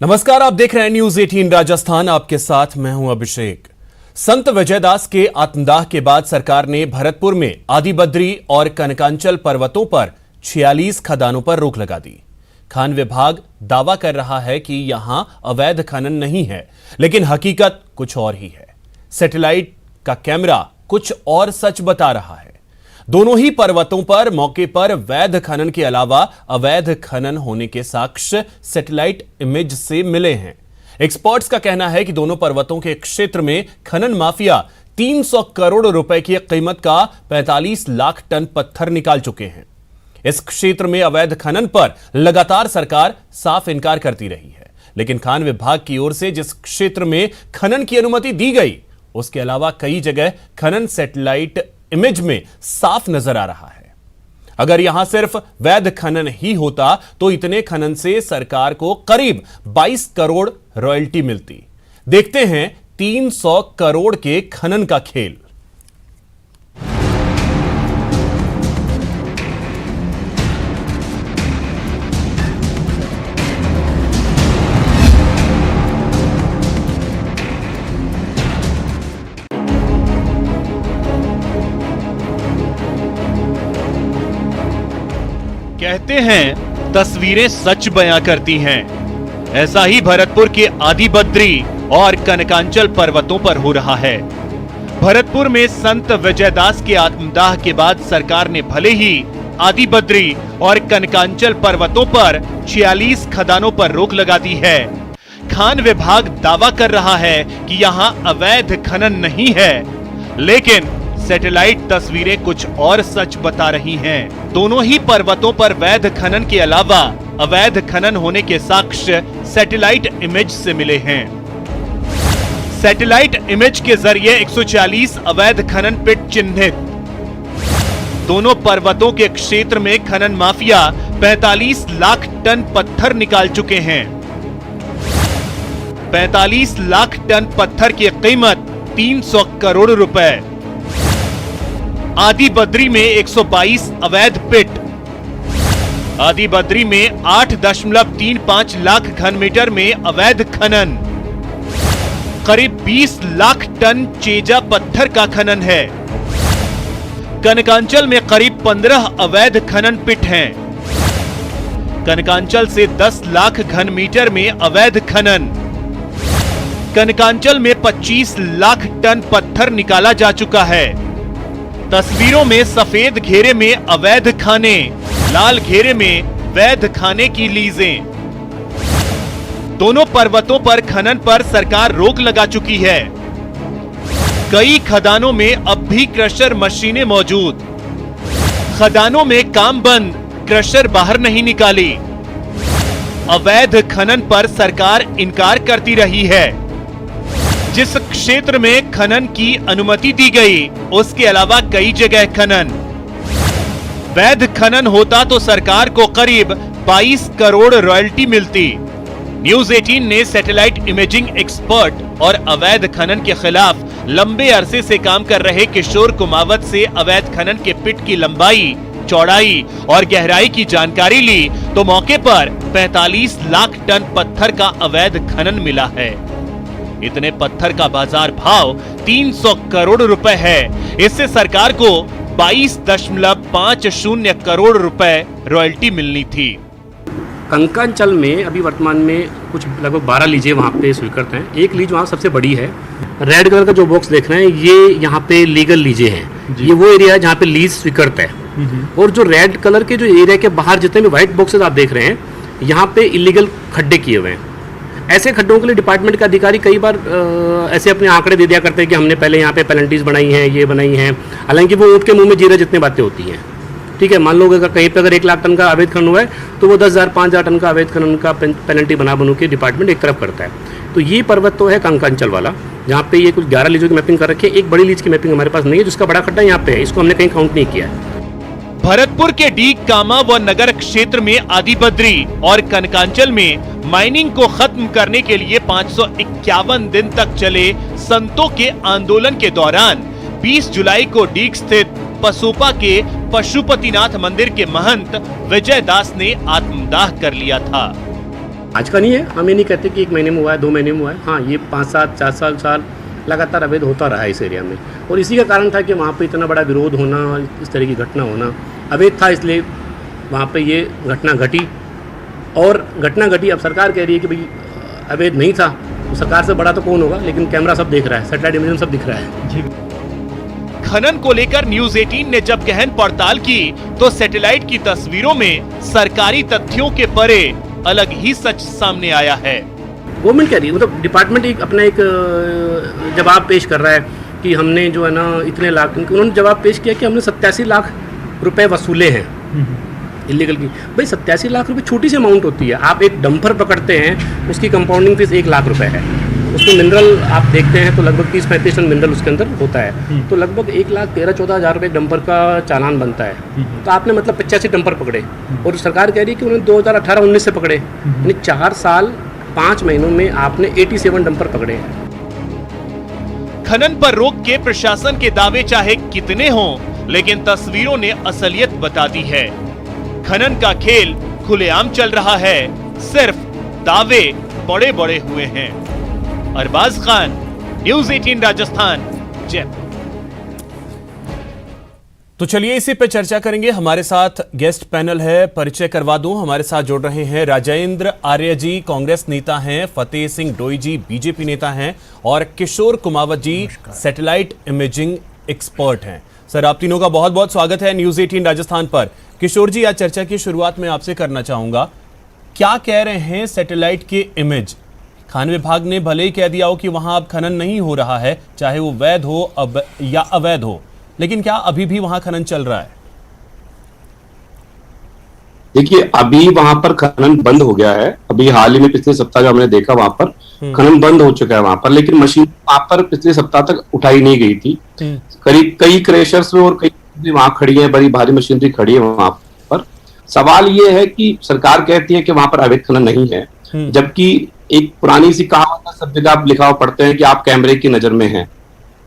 नमस्कार, आप देख रहे हैं न्यूज 18 राजस्थान। आपके साथ मैं हूं अभिषेक। संत विजयदास के आत्मदाह के बाद सरकार ने भरतपुर में आदि बद्री और कनकांचल पर्वतों पर 46 खदानों पर रोक लगा दी। खान विभाग दावा कर रहा है कि यहां अवैध खनन नहीं है, लेकिन हकीकत कुछ और ही है। सैटेलाइट का कैमरा कुछ और सच बता रहा है। दोनों ही पर्वतों पर मौके पर वैध खनन के अलावा अवैध खनन होने के साक्ष्य सैटेलाइट इमेज से मिले हैं। एक्सपर्ट्स का कहना है कि दोनों पर्वतों के क्षेत्र में खनन माफिया 300 करोड़ रुपए की कीमत का 45 लाख टन पत्थर निकाल चुके हैं। इस क्षेत्र में अवैध खनन पर लगातार सरकार साफ इनकार करती रही है, लेकिन खान विभाग की ओर से जिस क्षेत्र में खनन की अनुमति दी गई, उसके अलावा कई जगह खनन सैटेलाइट इमेज में साफ नजर आ रहा है। अगर यहां सिर्फ वैध खनन ही होता तो इतने खनन से सरकार को करीब 22 करोड़ रॉयल्टी मिलती। देखते हैं 300 करोड़ के खनन का खेल। कहते हैं तस्वीरें सच बयां करती हैं। ऐसा ही भरतपुर के आदि बद्री और कनकांचल पर्वतों पर हो रहा है। भरतपुर में संत विजयदास के आत्मदाह के बाद सरकार ने भले ही आदि बद्री और कनकांचल पर्वतों पर 46 खदानों पर रोक लगा दी है। खान विभाग दावा कर रहा है कि यहां अवैध खनन नहीं है, लेकिन सैटेलाइट तस्वीरें कुछ और सच बता रही हैं। दोनों ही पर्वतों पर वैध खनन के अलावा अवैध खनन होने के साक्ष्य सैटेलाइट इमेज से मिले हैं। सैटेलाइट इमेज के जरिए 140 अवैध खनन पिट चिन्हित। दोनों पर्वतों के क्षेत्र में खनन माफिया 45 लाख टन पत्थर निकाल चुके हैं। 45 लाख टन पत्थर की कीमत 300 करोड़ रुपए। आदि बद्री में 122 अवैध पिट। आदि बद्री में 8.35 लाख घन मीटर में अवैध खनन। करीब 20 लाख टन चेजा पत्थर का खनन है। कनकांचल में करीब 15 अवैध खनन पिट हैं। कनकांचल से 10 लाख घन मीटर में अवैध खनन। कनकांचल में 25 लाख टन पत्थर निकाला जा चुका है। तस्वीरों में सफेद घेरे में अवैध खाने, लाल घेरे में वैध खाने की लीजें। दोनों पर्वतों पर खनन पर सरकार रोक लगा चुकी है। कई खदानों में अब भी क्रशर मशीनें मौजूद। खदानों में काम बंद, क्रशर बाहर नहीं निकाली। अवैध खनन पर सरकार इनकार करती रही है। जिस क्षेत्र में खनन की अनुमति दी गई, उसके अलावा कई जगह खनन। वैध खनन होता तो सरकार को करीब 22 करोड़ रॉयल्टी मिलती। न्यूज 18 ने सैटेलाइट इमेजिंग एक्सपर्ट और अवैध खनन के खिलाफ लंबे अरसे से काम कर रहे किशोर कुमावत से अवैध खनन के पिट की लंबाई, चौड़ाई और गहराई की जानकारी ली तो मौके पर 45 लाख टन पत्थर का अवैध खनन मिला है। इतने पत्थर का बाजार भाव 300 करोड़ रुपए है। इससे सरकार को 22.50 करोड़ रुपए रॉयल्टी मिलनी थी। कनकांचल में अभी वर्तमान में कुछ लगभग 12 लीजें वहाँ पे स्वीकृत हैं। एक लीज वहाँ सबसे बड़ी है। रेड कलर का जो बॉक्स देख रहे हैं, ये यहाँ पे लीगल लीजें हैं। ये वो एरिया है जहाँ पे लीज स्वीकृत है। और जो रेड कलर के जो एरिया के बाहर जितने भी व्हाइट बॉक्सेस आप देख रहे हैं, यहाँ पे इलीगल खड्डे किए हुए हैं। ऐसे खड्डों के लिए डिपार्टमेंट के अधिकारी कई बार ऐसे अपने आंकड़े दे दिया करते हैं कि हमने पहले यहाँ पे पेनल्टीज बनाई हैं, ये बनाई हैं। हालांकि वो ऊँट के मुंह में जीरा जितनी बातें होती हैं। ठीक है, मान लो अगर कहीं पे अगर 1 लाख टन का अवैध खनन हुआ है तो वो 10,000 5,000 टन का अवैध खनन का पेनल्टी बनू के डिपार्टमेंट एक तरफ करता है। तो ये पर्वत तो है कनकांचल वाला, जहाँ पे ये कुछ 11 लीजों की मैपिंग कर रखी है। एक बड़ी लीज की मैपिंग हमारे पास नहीं है, जिसका बड़ा खड्डा यहाँ पे है, इसको हमने कहीं काउंट नहीं किया है। भरतपुर के डी कामा व नगर क्षेत्र में आदि बद्री और कनकांचल में माइनिंग को खत्म करने के लिए 551 दिन तक चले संतों के आंदोलन के दौरान 20 जुलाई को डीग स्थित पसोपा के पशुपतिनाथ मंदिर के महंत विजयदास ने आत्मदाह कर लिया था। आज का नहीं है, हम ये नहीं कहते कि 1 महीने में हुआ है, 2 महीने में हुआ है। हाँ, ये 5 साल 4 साल लगातार अवैध होता रहा है इस एरिया में, और इसी का कारण था कि वहाँ पे इतना बड़ा विरोध होना, इस तरह की घटना होना। अवैध था इसलिए वहाँ पे ये घटना घटी, और घटना घटी। अब सरकार कह रही है कि भाई अवैध नहीं था, तो सरकार से बड़ा तो कौन होगा, लेकिन कैमरा सब देख रहा है, सैटेलाइट इमेज सब दिख रहा है। खनन को लेकर न्यूज 18 ने जब गहन पड़ताल की तो सैटेलाइट की तस्वीरों में सरकारी तथ्यों के परे अलग ही सच सामने आया है। गवर्नमेंट कह रही है, मतलब डिपार्टमेंट अपना एक जवाब पेश कर रहा है कि हमने जो है ना इतने लाख, उन्होंने जवाब पेश किया कि हमने 87 लाख रुपए वसूले हैं इलीगल की। भाई 87 लाख रुपए छोटी सी अमाउंट होती है। आप एक डंपर पकड़ते हैं, उसकी कंपाउंडिंग फीस 1 लाख रुपए है, उसमें मिनरल आप देखते हैं तो लगभग 30-35 टन मिनरल उसके अंदर होता है, तो लगभग 1,13,14 हज़ार रुपये डंपर का चालान बनता है। तो आपने मतलब 85 डंपर पकड़े, और सरकार कह रही है कि उन्होंने 2018-19 से पकड़े, यानी 4 साल 5 महीनों में आपने 87 डंपर पकड़े हैं। खनन पर रोक के प्रशासन के दावे चाहे कितने हों, लेकिन तस्वीरों ने असलियत बता दी है। खनन का खेल खुलेआम चल रहा है, सिर्फ दावे बड़े बड़े हुए हैं। अरबाज खान, न्यूज 18 राजस्थान, जयपुर। तो चलिए इसी पे चर्चा करेंगे। हमारे साथ गेस्ट पैनल है, परिचय करवा दूं। हमारे साथ जुड़ रहे हैं राजेंद्र आर्य जी, कांग्रेस नेता हैं, फतेह सिंह डोई जी, बीजेपी नेता हैं, और किशोर कुमावत जी, सैटेलाइट इमेजिंग एक्सपर्ट हैं। सर, आप तीनों का बहुत बहुत स्वागत है न्यूज 18 राजस्थान पर। किशोर जी, आज चर्चा की शुरुआत में आपसे करना चाहूंगा, क्या कह रहे हैं सैटेलाइट के इमेज? खान विभाग ने भले ही कह दिया हो कि वहां अब खनन नहीं हो रहा है, चाहे वो वैध हो या अवैध हो, लेकिन क्या अभी भी वहां खनन चल रहा है? देखिए, अभी वहां पर खनन बंद हो गया है। अभी हाल ही में पिछले सप्ताह जो हमने देखा वहां पर खनन बंद हो चुका है वहां पर, लेकिन मशीन वहां पर पिछले सप्ताह तक उठाई नहीं गई थी। करीब कई क्रेशर्स में और कई वहां खड़ी है, बड़ी भारी मशीनरी खड़ी है वहां पर। सवाल ये है कि सरकार कहती है कि वहां पर अवैध खनन नहीं है, जबकि एक पुरानी सी कहावत है, सब जगह आप लिखा हुआ पढ़ते हैं कि आप कैमरे की नजर में हैं।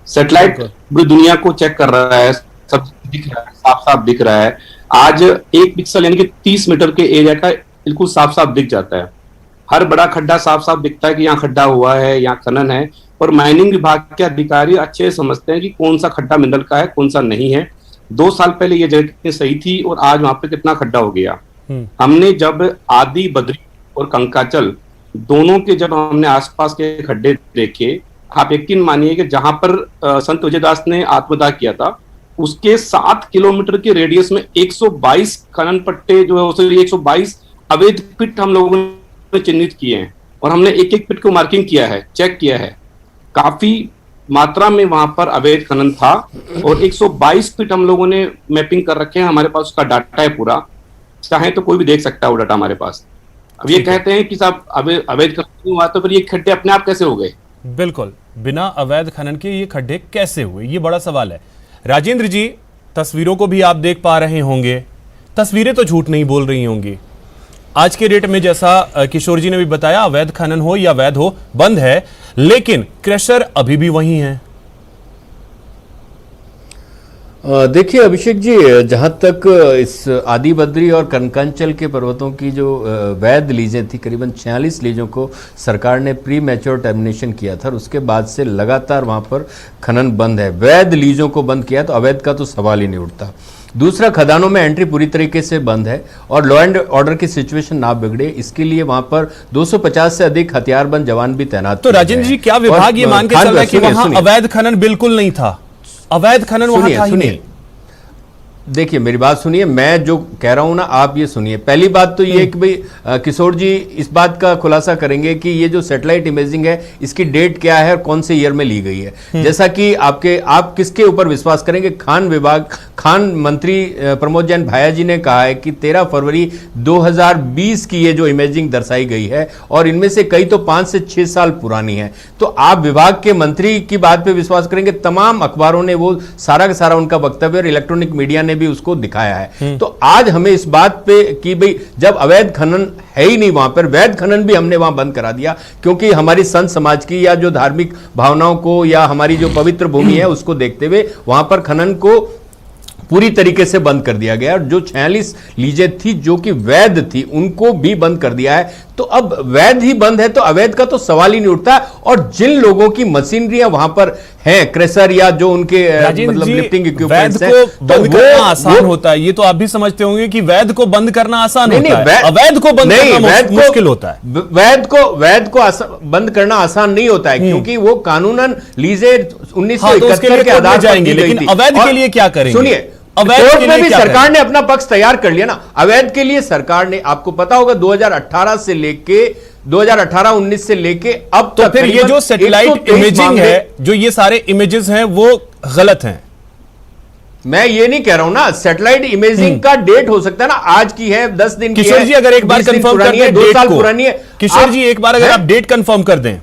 सैटेलाइट पूरी दुनिया को चेक कर रहा है, सब दिख रहा है, साफ साफ दिख रहा है। आज 1 पिक्सल यानी कि 30 मीटर के एरिया का बिल्कुल साफ साफ दिख जाता है। हर बड़ा खड्डा साफ साफ दिखता है कि यहाँ खड्डा हुआ है, यहाँ खनन है। और माइनिंग विभाग के अधिकारी अच्छे समझते हैं कि कौन सा खड्डा मिनरल का है, कौन सा नहीं है। 2 साल पहले ये जगह कितनी सही थी और आज वहां पे कितना खड्डा हो गया। हमने जब आदि बद्री और कंकाचल दोनों के जब हमने आसपास के खड्डे देखे, आप यकीन मानिए कि जहां पर संत विजयदास ने आत्मदाह किया था, उसके 7 किलोमीटर के रेडियस में 122 खनन पट्टे जो है, 122 अवैध पिट हम लोगों ने चिन्हित किए हैं, और हमने एक एक पिट को मार्किंग किया है, चेक किया है। काफी मात्रा में वहां पर अवैध खनन था, और 122 पिट हम लोगों ने मैपिंग कर रखे हैं। हमारे पास उसका डाटा है पूरा, चाहे तो कोई भी देख सकता है वो डाटा हमारे पास। अब ये कहते हैं कि साहब अवैध खनन हुआ, तो फिर ये खड्डे अपने आप कैसे हो गए? बिल्कुल, बिना अवैध खनन के ये खड्डे कैसे हुए, ये बड़ा सवाल है। राजेंद्र जी, तस्वीरों को भी आप देख पा रहे होंगे, तस्वीरें तो झूठ नहीं बोल रही होंगी। आज के डेट में, जैसा किशोर जी ने भी बताया, अवैध खनन हो या वैध हो, बंद है, लेकिन क्रशर अभी भी वही हैं। देखिए अभिषेक जी, जहाँ तक इस आदि बद्री और कनकांचल के पर्वतों की जो वैध लीजें थी, करीबन 46 लीजों को सरकार ने प्री मैच्योर टर्मिनेशन किया था, और उसके बाद से लगातार वहाँ पर खनन बंद है। वैध लीजों को बंद किया तो अवैध का तो सवाल ही नहीं उठता। दूसरा, खदानों में एंट्री पूरी तरीके से बंद है, और लॉ एंड ऑर्डर की सिचुएशन ना बिगड़े इसके लिए वहां पर 250 से अधिक हथियारबंद जवान भी तैनात। तो राजेंद्र जी, क्या विभाग ये मान के चल रहा है कि वहां अवैध खनन बिल्कुल नहीं था? अवैध खनन वहां था ही नहीं। देखिए मेरी बात सुनिए, मैं जो कह रहा हूं ना, आप ये सुनिए। पहली बात तो ये कि भाई किशोर जी इस बात का खुलासा करेंगे कि ये जो सैटेलाइट इमेजिंग है, इसकी डेट क्या है और कौन से ईयर में ली गई है। जैसा कि आप किसके ऊपर विश्वास करेंगे? खान मंत्री प्रमोद जैन भाया जी ने कहा है कि 13 फरवरी 2020 की ये जो इमेजिंग दर्शाई गई है, और इनमें से कई तो 5 से 6 साल पुरानी है। तो आप विभाग के मंत्री की बात पे विश्वास करेंगे? तमाम अखबारों ने वो सारा का सारा उनका वक्तव्य और इलेक्ट्रॉनिक मीडिया ने भी उसको दिखाया है। तो आज हमें इस बात पे कि भाई जब अवैध खनन है ही नहीं वहां पर, वैध खनन भी हमने वहां बंद करा दिया, क्योंकि हमारी संत समाज की या जो धार्मिक भावनाओं को या हमारी जो पवित्र भूमि है उसको देखते हुए वहां पर खनन को पूरी तरीके से बंद कर दिया गया, और जो 46 लीजें थी जो कि वैध थी उनको भी बंद कर दिया है। तो अब वैध ही बंद है तो अवैध का तो सवाल ही नहीं उठता। और जिन लोगों की मशीनरियां वहां पर हैं, क्रेशर या जो उनके मतलब लिफ्टिंग इक्विपमेंट्स हैं, वैध को बंद करना आसान होता है, ये तो आप भी समझते होंगे कि वैध को बंद करना आसान होता है, अवैध को बंद करना मुश्किल होता है। वैध को बंद करना आसान नहीं होता है, क्योंकि वो कानूनन लीजें 1971 के आधार पर जाएंगे, दी गई लेकिन थी। अवैध के लिए क्या करेंगे? सुनिए, अवैध कोर्ट के में लिए भी क्या सरकार ने अपना पक्ष तैयार कर लिया ना। अवैध के लिए सरकार ने, आपको पता होगा 2018 से लेके 2018-19 से लेके अब तो तक फिर ये जो सैटेलाइट इमेजिंग है, जो ये सारे इमेजेस हैं, वो गलत हैं। मैं ये नहीं कह रहा हूं ना, सैटेलाइट इमेजिंग का डेट हो सकता है ना, आज की है, 10 दिन की है, किशोर जी अगर एक बार 20 दिन कंफर्म कर पुरानी है, दें 2 साल डेट को, पुरानी है। किशोर जी एक बार अगर आप डेट कंफर्म कर दें।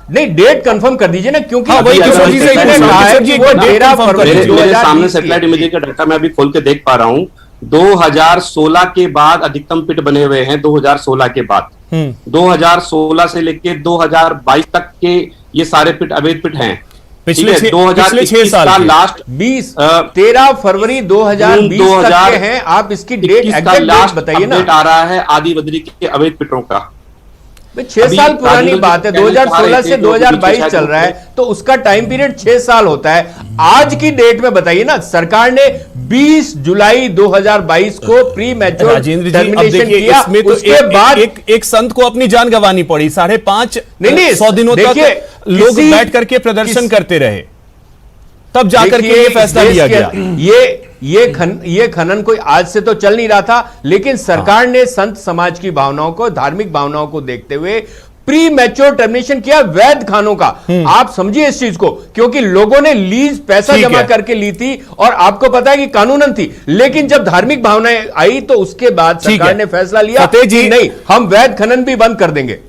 नहीं, डेट कंफर्म कर दीजिए ना, क्योंकि हाँ, वही किशोर जी से ही पूछ रहा हूं। किशोर जी एक बार डेट कंफर्म कर दीजिए। मेरे सामने सैटेलाइट इमेजिंग का डाटा मैं अभी खोल के देख पा रहा हूं। 2016 के बाद अधिकतम पिट बने हुए हैं, 2016 के बाद 2016 से लेके 2022 तक के ये सारे पिट अवैध पिट हैं। पिछले 6 साल का लास्ट 13 फरवरी 2020 तक के हैं। आप इसकी डेट एग्जैक्ट लास्ट बताइए ना। अपडेट आ रहा है आदि बद्री के अवैध पिटों का। 6 साल पुरानी बात है, 2016 से 2022 चल रहा है, तो उसका टाइम पीरियड 6 साल होता है। आज की डेट में बताइए ना, सरकार ने 20 जुलाई 2022 को प्री मैच्योर राजेंद्र जी, अब टर्मिनेशन देखिए किया। इसमें तो उसके बाद एक संत को अपनी जान गंवानी पड़ी। 5.5 नहीं, 100 दिनों तक लोग बैठ करके प्रदर्शन करते रहे, तब जाकर के ये फैसला लिया गया। ये खनन कोई आज से तो चल नहीं रहा था, लेकिन सरकार ने संत समाज की भावनाओं को, धार्मिक भावनाओं को देखते हुए प्री मैच्योर टर्मिनेशन किया वैध खानों का। आप समझिए इस चीज को, क्योंकि लोगों ने लीज पैसा जमा करके ली थी और आपको पता है कि कानूनन थी, लेकिन जब धार्मिक भावनाएं आई तो उसके बाद सरकार ने फैसला लिया कि नहीं, हम वैध खनन भी बंद कर देंगे।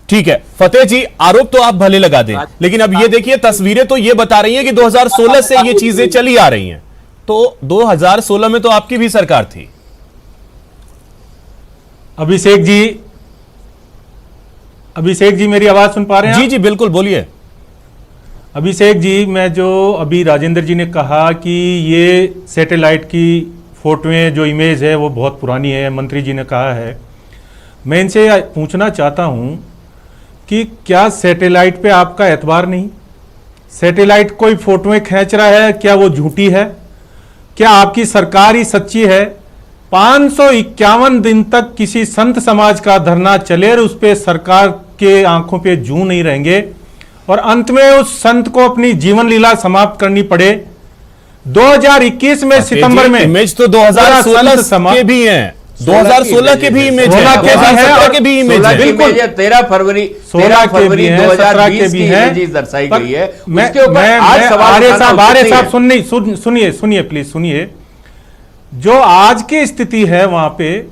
ठीक है फतेह जी, आरोप तो आप भले लगा दें, लेकिन अब ये देखिए तस्वीरें तो ये बता रही हैं कि 2016 से ये चीजें चली आ रही हैं। तो 2016 में तो आपकी भी सरकार थी। अभिषेक जी मेरी आवाज सुन पा रहे हैं? जी जी बिल्कुल, बोलिए। अभिषेक जी, मैं जो अभी राजेंद्र जी ने कहा कि ये सैटेलाइट की फोटोएं जो इमेज है वो बहुत पुरानी है, मंत्री जी ने कहा है, मैं इनसे पूछना चाहता हूं कि क्या सैटेलाइट पे आपका एतबार नहीं? सैटेलाइट कोई फोटोएं खींच रहा है, क्या वो झूठी है? क्या आपकी सरकार ही सच्ची है? 551 दिन तक किसी संत समाज का धरना चले और उस पे सरकार के आंखों पे जूं नहीं रहेंगे और अंत में उस संत को अपनी जीवन लीला समाप्त करनी पड़े। 2021 में सितंबर में इमेज तो 2016 के भी हैं, 2016 के भी इमेज है, 2017 के भी इमेज है, बिल्कुल 13 फरवरी 2020 की इमेज दर्शाई गई है। उसके ऊपर आज साहब सुनिए प्लीज सुनिए। जो आज की स्थिति है वहां पे,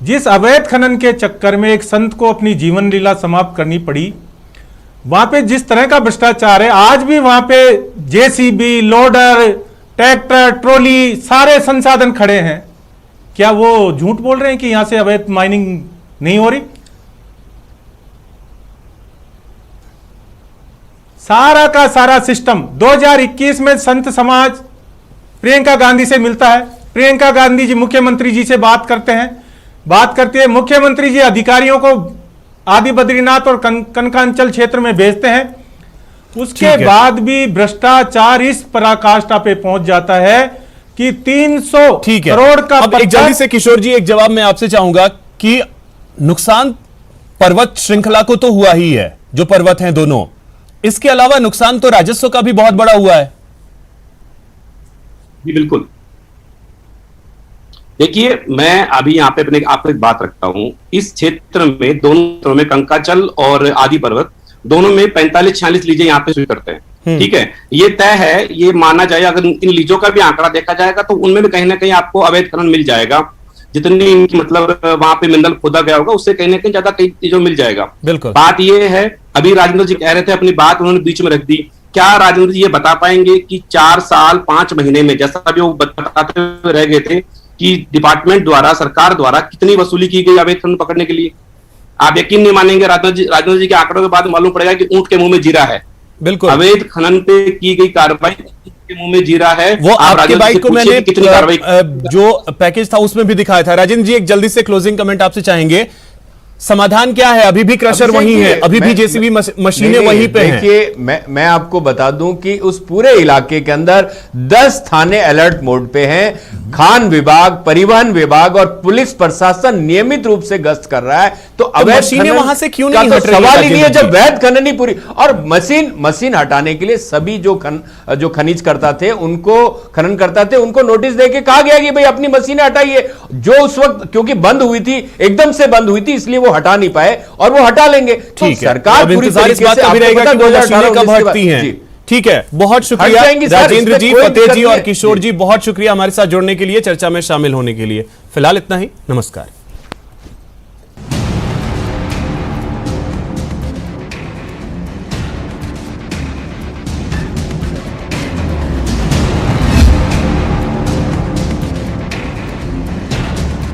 जिस अवैध खनन के चक्कर में एक संत को अपनी जीवन लीला समाप्त करनी पड़ी, वहां पे जिस तरह का भ्रष्टाचार है, आज भी वहां पे जेसीबी, लोडर, ट्रैक्टर, ट्रॉली, सारे संसाधन खड़े हैं। क्या वो झूठ बोल रहे हैं कि यहां से अवैध माइनिंग नहीं हो रही? सारा का सारा सिस्टम 2021 में संत समाज प्रियंका गांधी से मिलता है, प्रियंका गांधी जी मुख्यमंत्री जी से बात करते हैं, बात करते हैं, मुख्यमंत्री जी अधिकारियों को आदि बद्रीनाथ और कनकांचल क्षेत्र में भेजते हैं। उसके बाद भी भ्रष्टाचार इस पराकाष्ठा पे पहुंच जाता है कि 300 करोड़ का। अब एक जल्दी से किशोर जी एक जवाब मैं आपसे चाहूंगा कि नुकसान पर्वत श्रृंखला को तो हुआ ही है, जो पर्वत हैं दोनों, इसके अलावा नुकसान तो राजस्व का भी बहुत बड़ा हुआ है। जी बिल्कुल। देखिए, मैं अभी यहाँ पे आपको एक बात रखता हूं। इस क्षेत्र में, दोनों क्षेत्रों में, कंकाचल और आदि पर्वत दोनों में 45-46 लीजें यहाँ पे स्वीकृत हैं। ठीक है, ये तय है, ये माना जाए। अगर इन लीजों का भी आंकड़ा देखा जाएगा तो उनमें भी कहीं ना कहीं आपको अवैध खनन मिल जाएगा। जितनी इनकी मतलब वहां पे मिनरल खोदा गया होगा उससे कहीं ना कहीं ज्यादा कई चीजों मिल जाएगा। बिल्कुल। बात ये है, अभी राजेंद्र जी कह रहे थे, अपनी बात उन्होंने बीच में रख दी। क्या राजेंद्र जी ये बता पाएंगे कि 4 साल 5 महीने में, जैसा अभी वो बताते हुए रह गए थे, कि डिपार्टमेंट द्वारा, सरकार द्वारा कितनी वसूली की गई अवैध खनन पकड़ने के लिए? आप यकीन नहीं मानेंगे, राजेंद्र जी के आंकड़ों के बाद मालूम पड़ेगा कि ऊंट के मुंह में जीरा है। बिल्कुल। अवैध खनन पे की गई कार्रवाई के मुंह में जी रहा है। वो आप आपके राजेंद्र बाइक से को पूछिए मैंने कि कितनी कार्रवाई जो पैकेज था उसमें भी दिखाया था। राजेंद्र जी, एक जल्दी से क्लोजिंग कमेंट आपसे चाहेंगे, समाधान क्या है? अभी भी क्रशर वहीं है, अभी भी जेसीबी मशीनें वहीं पे हैं। देखिए, मैं आपको बता दूं कि उस पूरे इलाके के अंदर 10 थाने अलर्ट मोड पे हैं। खान विभाग, परिवहन विभाग और पुलिस प्रशासन नियमित रूप से गश्त कर रहा है। तो अवैध मशीनें खनन वहां से क्यों का नहीं तो हट रही सवाल ही नहीं है, राजेंद्र जब वैध खनन ही पूरी। और मशीन हटाने के लिए सभी जो खनिज करता थे, उनको खनन करता थे, उनको नोटिस देके कहा गया कि भाई अपनी मशीनें हटाइए। जो उस वक्त क्योंकि बंद हुई थी, एकदम से बंद हुई थी, इसलिए वो हटा नहीं पाए और वो हटा लेंगे। तो ठीक है, सरकार अब पूरी इंतजार इस तरीके बात से, का भी आपको रहेगा पता कि वो मशीनें 2018 कब हटती हैं। जी। ठीक है, बहुत शुक्रिया हट जाएंगी सर, राजेंद्र इसमें जी, कोई फतेह दिक्कत जी नहीं और है। किशोर जी, बहुत शुक्रिया हमारे साथ जुड़ने के लिए, चर्चा में शामिल होने के लिए। फिलहाल इतना ही, नमस्कार।